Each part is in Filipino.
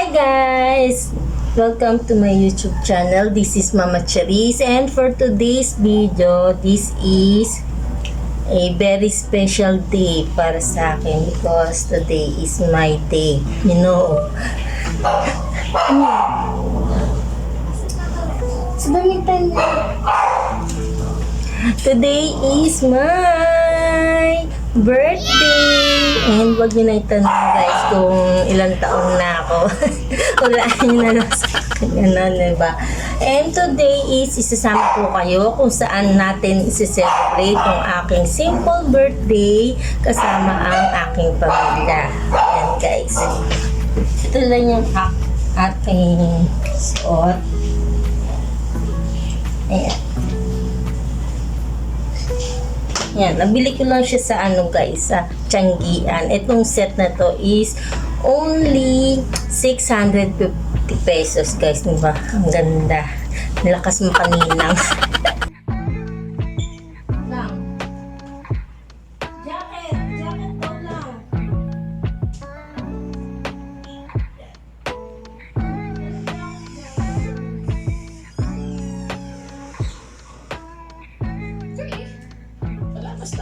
Hi guys! Welcome to my YouTube channel. This is Mama Charis, and for today's video, this is a very special day para sa akin because today is my day. You know. Sabamitan na. Today is my birthday. And wag nyo na itanong guys kung ilang taon na ako. Walaan nyo na lang sa akin. Ano, diba? And today is isasama ko kayo kung saan natin isi-celebrate ang aking simple birthday kasama ang aking pamilya. Ayan guys. Ito lang yung aking suot. Ayan. Yan, nabili ko lang siya sa ano guys, sa Tianggian. Itong set na to is only 650 pesos guys, diba? Ang ganda. Lakas mo kaninang. Jacket ko lang.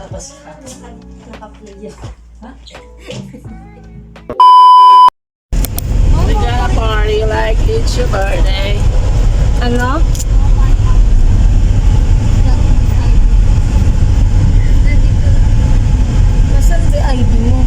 Basta naka-play yun. Ha? We got a party like it's your birthday. Ano? Nasaan ba ID mo?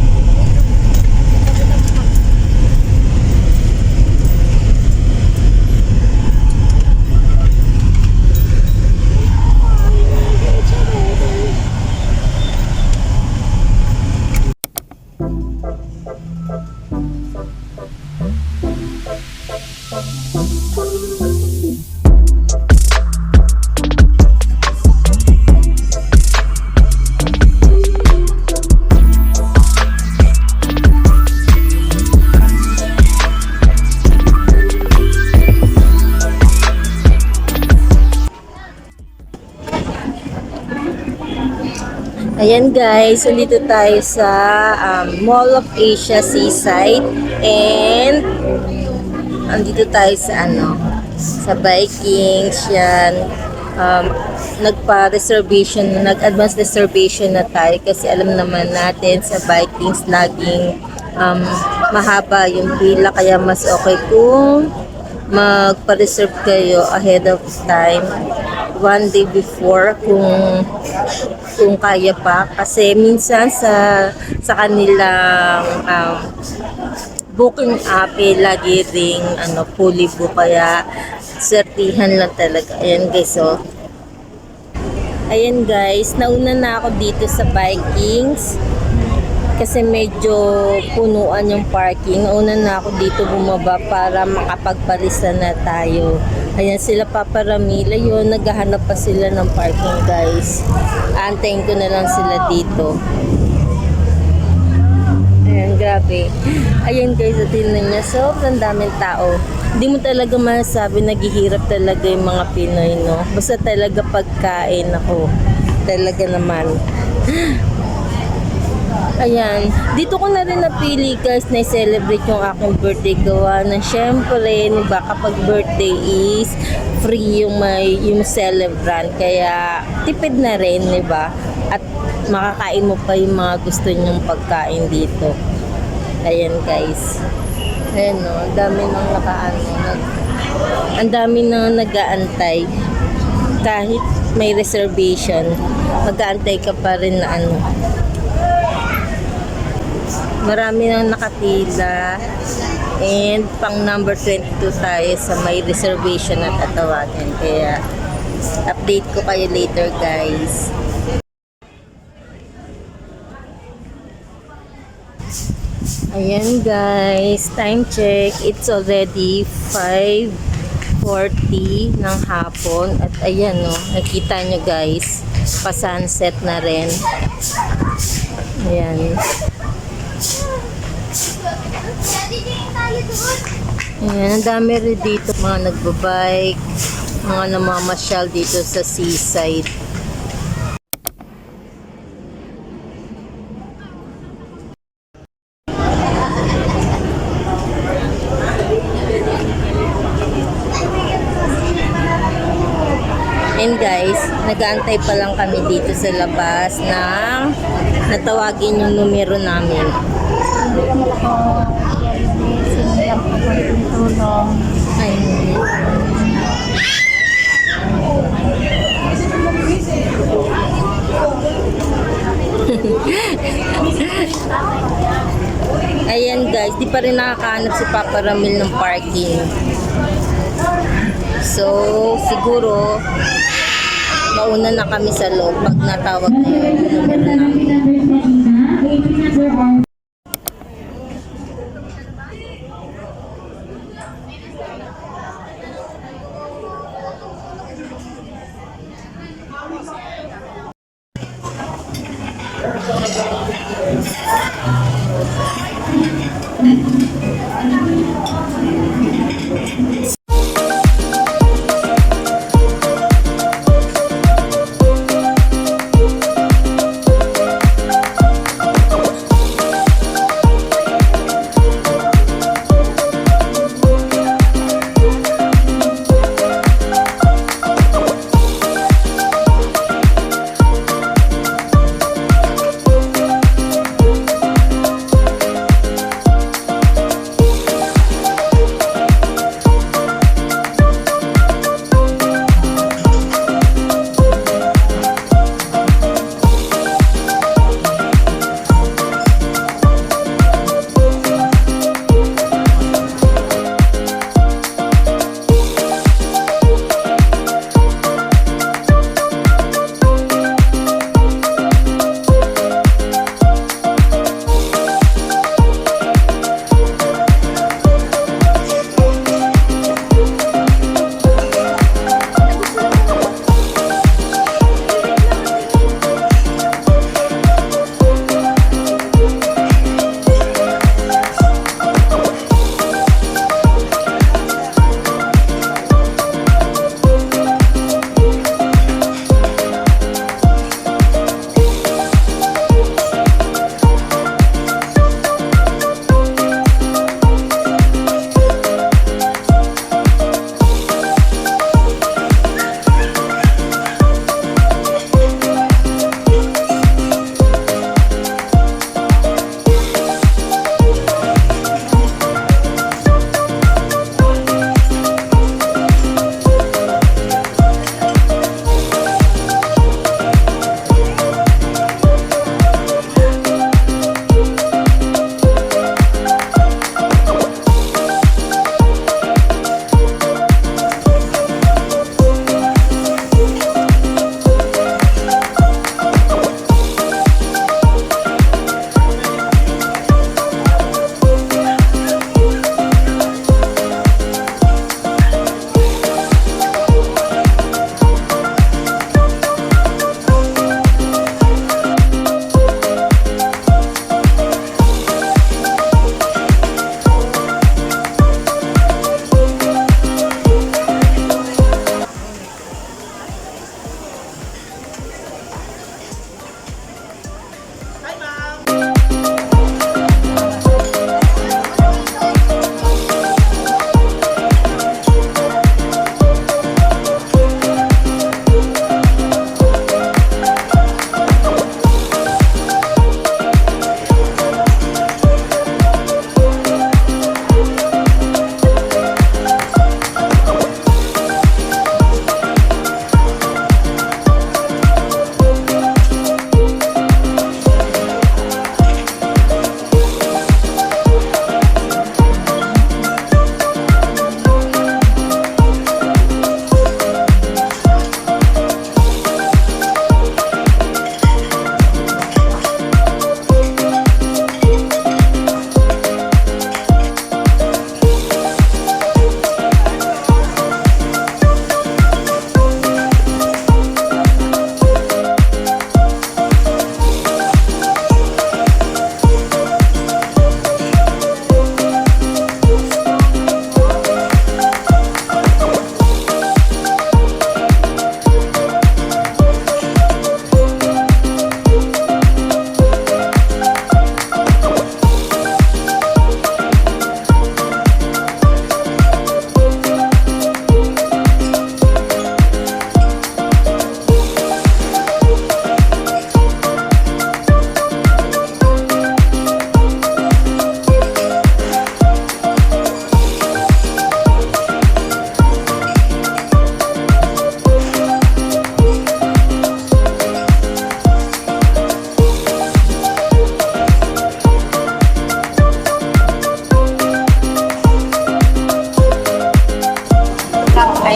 Ayan guys, so dito tayo sa Mall of Asia Seaside and andito tayo sa sa Vikings yan. Nagpa-reservation, nag-advance reservation na tayo kasi alam naman natin sa Vikings laging mahaba yung pila kaya mas okay kung magpa-reserve kayo ahead of time, one day before kung kaya pa kasi minsan sa kanilang booking app lagi ring fully book kaya sertihan lang talaga. Ayan guys, so ayan guys, nauna na ako dito sa Vikings kasi medyo punuan yung parking. Nauna na ako dito bumaba para makapagparisa na tayo. Ayan sila Papa Ramila yun, naghahanap pa sila ng parking guys. Aantayin ko na lang sila dito. Ayan, grabe. Ayan guys, tingnan niya, sobrang daming tao. Hindi mo talaga masasabi, naghihirap talaga yung mga Pinoy, no? Basta talaga pagkain ako. Talaga naman. Ayan, dito ko na rin napili guys na i-celebrate yung aking birthday gawa na syempre, diba, kapag birthday is free yung celebrant kaya tipid na rin, diba? At makakain mo pa yung mga gusto nyong pagkain dito. Ayan guys. Ayan no, ang dami nang ang dami nang nag-aantay. Kahit may reservation, mag-aantay ka pa rin na marami nang nakapila and pang number 22 tayo sa may reservation na tatawagan kaya update ko kayo later guys. Ayan guys, time check, it's already 5:40 ng hapon at ayan no, nakita nyo guys, pa sunset na rin. Ayan. Ayan, ang dami rin dito mga nagbabike, mga namamasyal dito sa seaside. And guys, nag-aantay pa lang kami dito sa labas na natawagin yung numero namin. Ay, ayan guys, di pa rin nakakahanap si Papa Ramil ng parking. So, siguro, mauna na kami sa loob pag natawag na yung numero namin.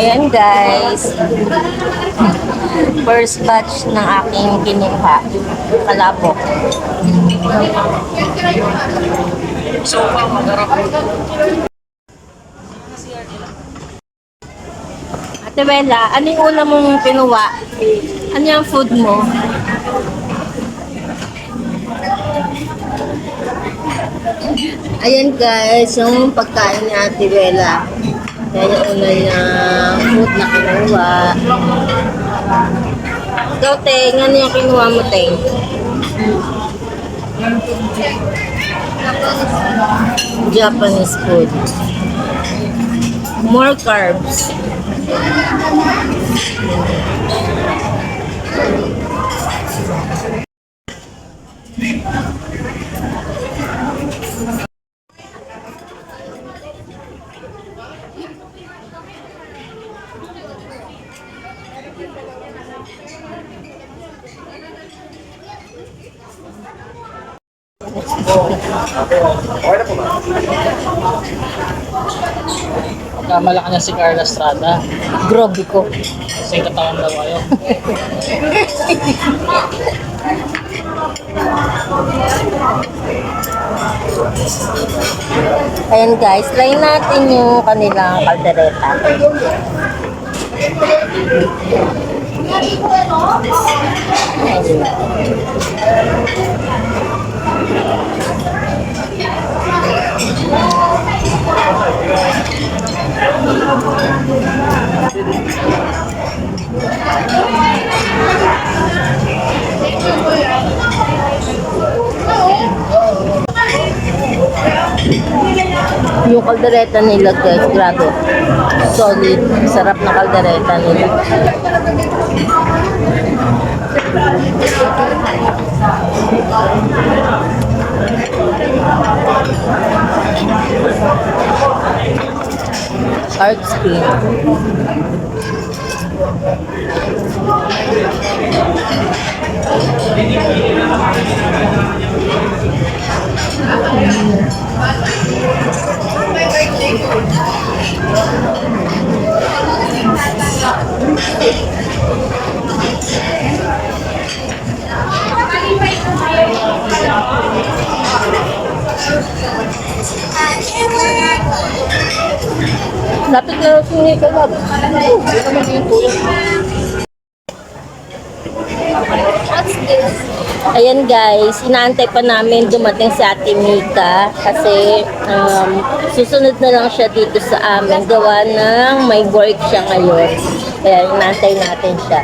Ayan guys. First batch ng aking kinuha. Kalabok. So, magarap. Ate Bella, ano yung una mong kinuha? Ano yung food mo? Ayan guys, yung pagkain ni Ate Bella. Yan yung una niya food na kinuha. Ikaw, Teng, ano yung kinuha mo, Teng? Japanese food. More carbs. Pagkamala ka niya si Carla Estrada. Grobe ko. Kasi katawan daw kayo. Ayan guys, try natin yung kanilang kaldereta. Yung kaldereta nila guys, grabe. Solid. Sarap na kaldereta nila. Hard spin. Lapit na si Nicolab. Ayan guys, inaantay pa namin dumating si Ate Mika kasi susunod na lang siya dito sa amin. Gawa ng may work siya ngayon. Kaya inaantay natin siya.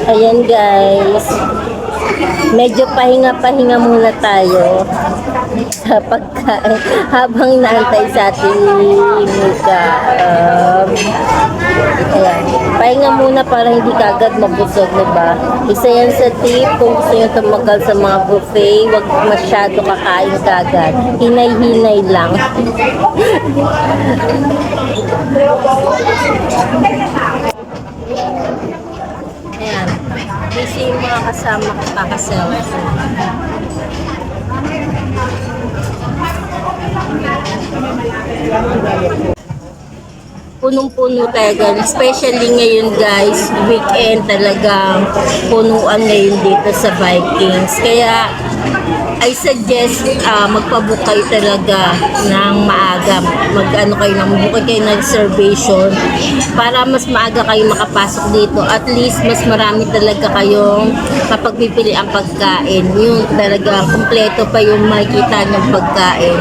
Ayan guys, medyo pahinga-pahinga muna tayo sa pagkain habang naantay sa ating Mika. Ayan, pahinga muna para hindi kagad mabusog, diba? Isa yan sa tip kung gusto nyo tumagal sa mga buffet, wag masyado kakain kagad. Hinay-hinay lang. Ayan, busy yung mga kasama ko kakaselfie. Punong-puno talaga, especially ngayon guys, weekend talagang punuan ngayon dito sa Vikings. Kaya I suggest magpabook kayo talaga ng maaga. Mag-ano kayo, mag-book kayo ng reservation para mas maaga kayo makapasok dito. At least mas marami talaga kayong mapagpipili ang pagkain. Yung talaga kompleto pa yung makikita ng pagkain.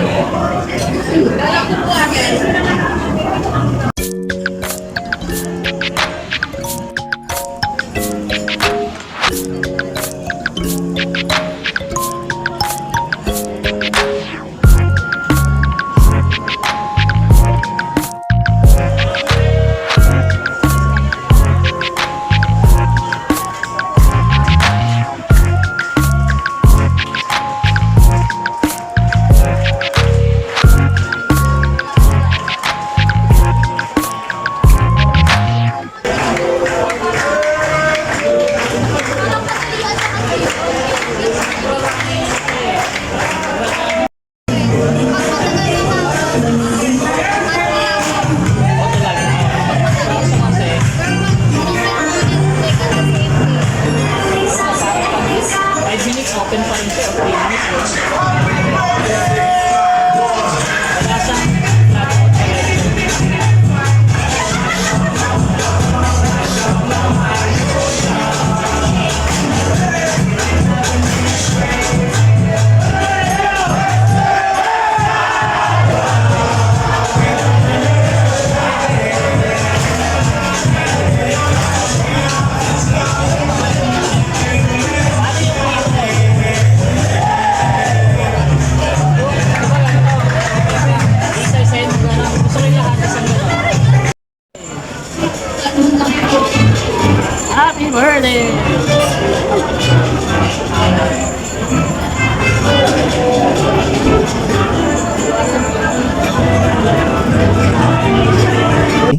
Open pa rin siya. 3 minutes. Wala siyang happy birthday!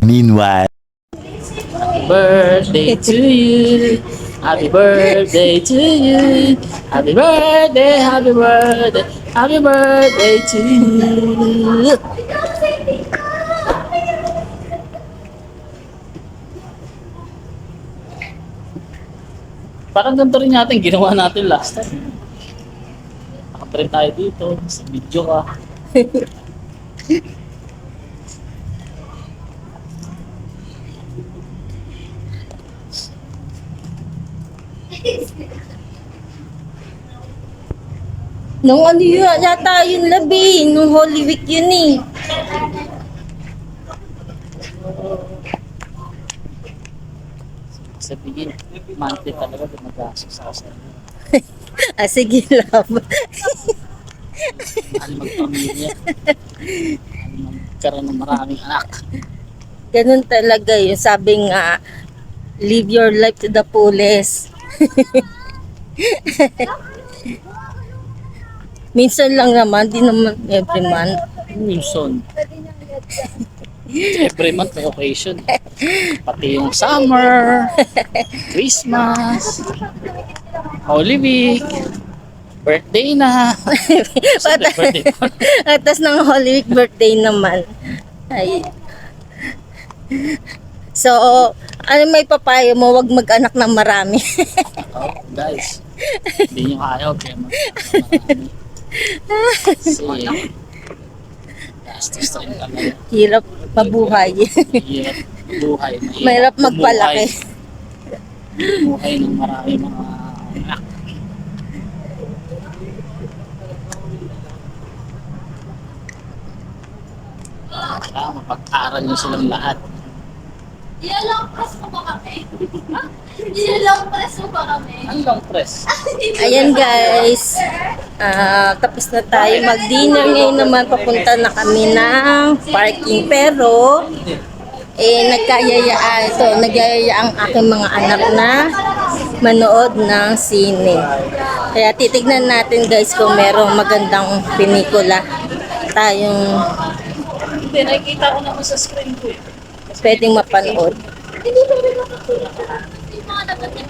Meanwhile, Birthday to you. Happy birthday to you. Happy birthday, happy birthday, happy birthday to you. Parang ganito rin natin ginawa natin last time. Nakatrend tayo dito, sa video ka. Nung ano yun, yata yung labi, nung Holy Week yun eh. Sabihin, monthly talaga gumagastos ako sa inyo. Sige, love. Mahal magpamilya. Mahal magkaroon ng maraming anak. Ganun talaga yun. Sabi nga, live your life to the fullest. Minsan lang naman, di naman every month. Wilson. Every month may occasion. Pati yung summer, Christmas, Holy Week, birthday na. Birthday pa. Atas ng Holy Week birthday naman. Ay. So, ano may papayo mo, wag mag-anak ng marami. Oh, guys, hindi nyo kaya, kaya marami. Kasi, gastos rin talaga. Hirap mabuhay. Hirap buhay. Mahirap magpalaki. Buhay ng marami mga anak. Kaya mapag-aral nyo silang lahat. Ilang press mo ba kami? Ilang press mo ba kami? Ang long press. Ayan guys, tapos na tayo mag-dinner. Ngayon naman papunta na kami ng parking. Pero, nagyayaya ang aking mga anak na manood ng sine. Kaya titignan natin guys kung merong magandang pelikula tayong Hindi, nakikita ko naman sa screen ko eh. pwedeng mapanood. Hindi ba rin nakatulog ka? Yung mga dapat yung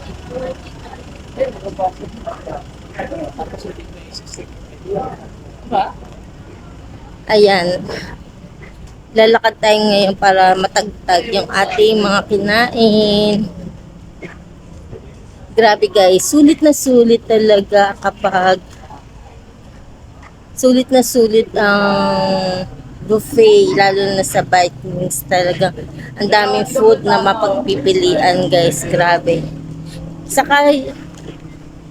Diba? Ayan. Lalakad tayo ngayon para matagtag yung ating mga kinain. Grabe guys, sulit na sulit talaga kapag sulit na sulit ang buffet, lalo na sa Vikings. Talagang ang daming food na mapagpipilian, guys. Grabe. Saka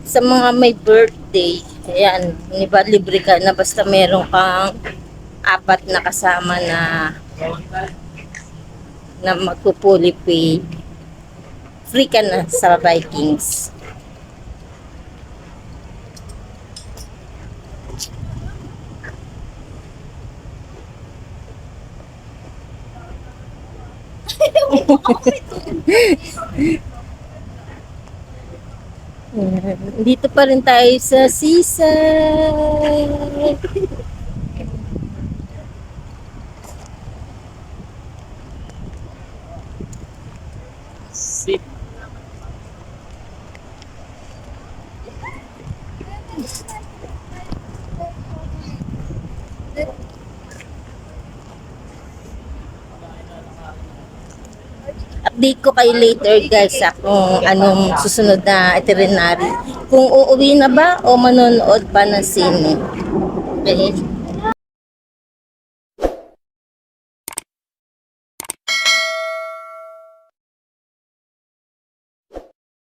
sa mga may birthday, ayan, di ba, libre ka na basta meron kang apat na kasama na magpupuli pay. Free ka na sa Vikings. Ayan. Dito pa rin tayo sa seaside. Sit. Update ko kayo later, guys, kung anong susunod na itinerary. Kung uuwi na ba o manonood pa ng sine. Okay?